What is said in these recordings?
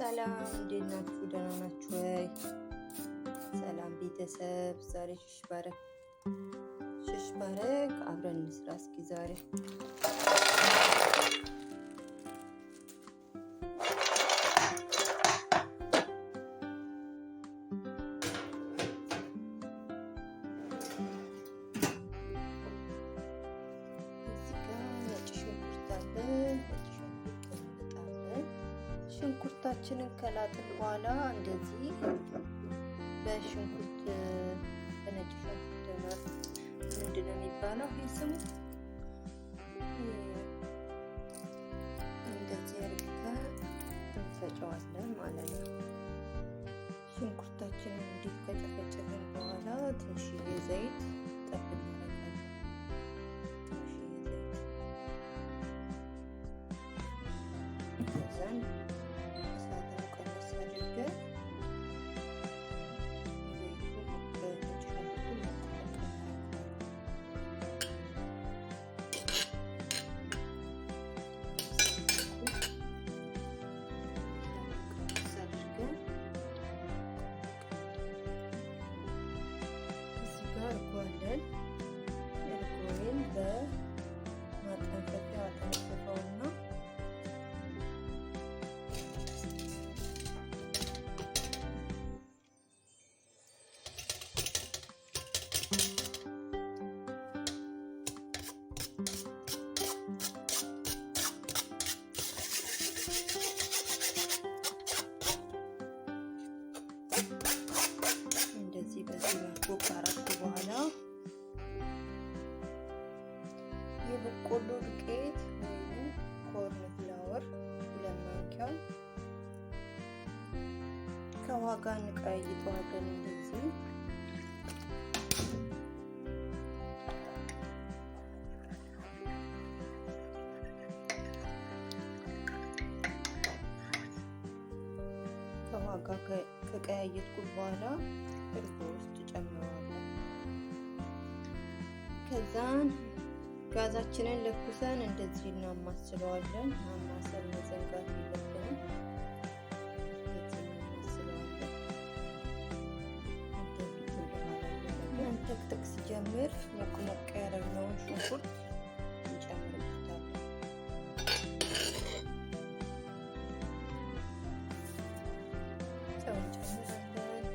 ሰላም እንዴት ናችሁ? ደህና ናችሁ ወይ? ሰላም ቤተሰብ፣ ዛሬ ሽሽ ባረግ አብረን እንስራ እስኪ ዛሬ ሽንኩርታችንን ከላጥን በኋላ እንደዚህ በሽንኩርት በነጭ ሽንኩርት ምንድን ነው የሚባለው ይህ ስሙ? እንደዚህ አድርገን እንፈጨዋለን ማለት ነው። ሽንኩርታችንን እንዲህ ከጨፈጨፍን በኋላ ትንሽዬ ዘይት ጠብ እናደርጋለን። ትንሽዬ ዘይት እርጎን በማጠንፈፊያ አጠንፍፈውና እንደዚህ በዚህ መልኩ ካረኩ በኋላ የበቆሎ ዱቄት ወይም ኮርን ፍላወር 2 ማንኪያ ከውሃ ጋር እንቀያይጠዋለን። እንደዚህ ከውሃ ጋር ከቀያየጥኩት በኋላ እርጎ ውስጥ ጨምረዋለሁ። ከዛን ጋዛችንን ለኩሰን እንደዚህ እናማስለዋለን። ማማሰል መዘንጋት የለብንም። መንተክተክ ሲጀምር ሞቅ ያደረግነውን ሽንኩርት እንጨምርበታለን። ጨው እንጨምራለን።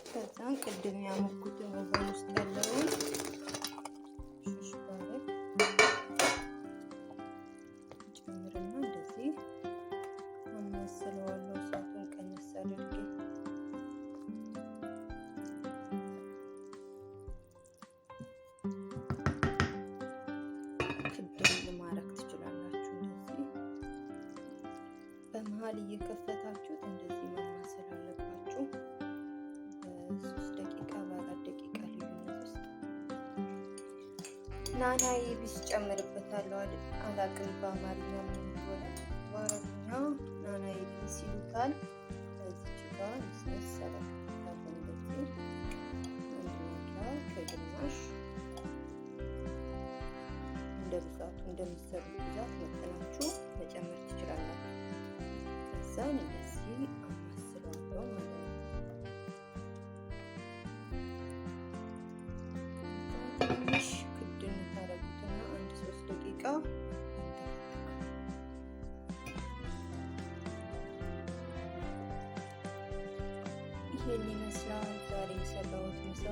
ከዛን ቅድም ያሞኩትን ወገን ውስጥ ያለውን ሽሽ ባረግ ጨምርና እንደዚህ አማስለዋለሁ። እሳቱን ቀነስ አድርጌ ክድን ማድረግ ትችላላችሁ። እንደዚህ በመሀል እየከፈታችሁት እንደዚህ ማማሰል አለባችሁ። 3 ደቂቃ በ4 ደቂቃ ልዩነት ውስጥ ናናይ ቢስ ጨምርበታለሁ። አላቅም በአማርኛ ምን እንደሆነ፣ በአረብኛ ናናይ ቢስ ይሉታል። እዚች ጋር መስመስ ሰራበታለሁ። እንደዚህ 1 ማንኪያ ከግማሽ እንደ ብዛቱ እንደምትሰሩት ብዛት መጠናችሁ መጨመር ትችላላችሁ። ከዛን እንደዚህ አማስለዋለሁ ማለት ነው። ትንሽ ክድን ታረጉትና 1-3 ደቂቃ ይሄን ይመስላል ዛሬ የሰራሁት ምሳ።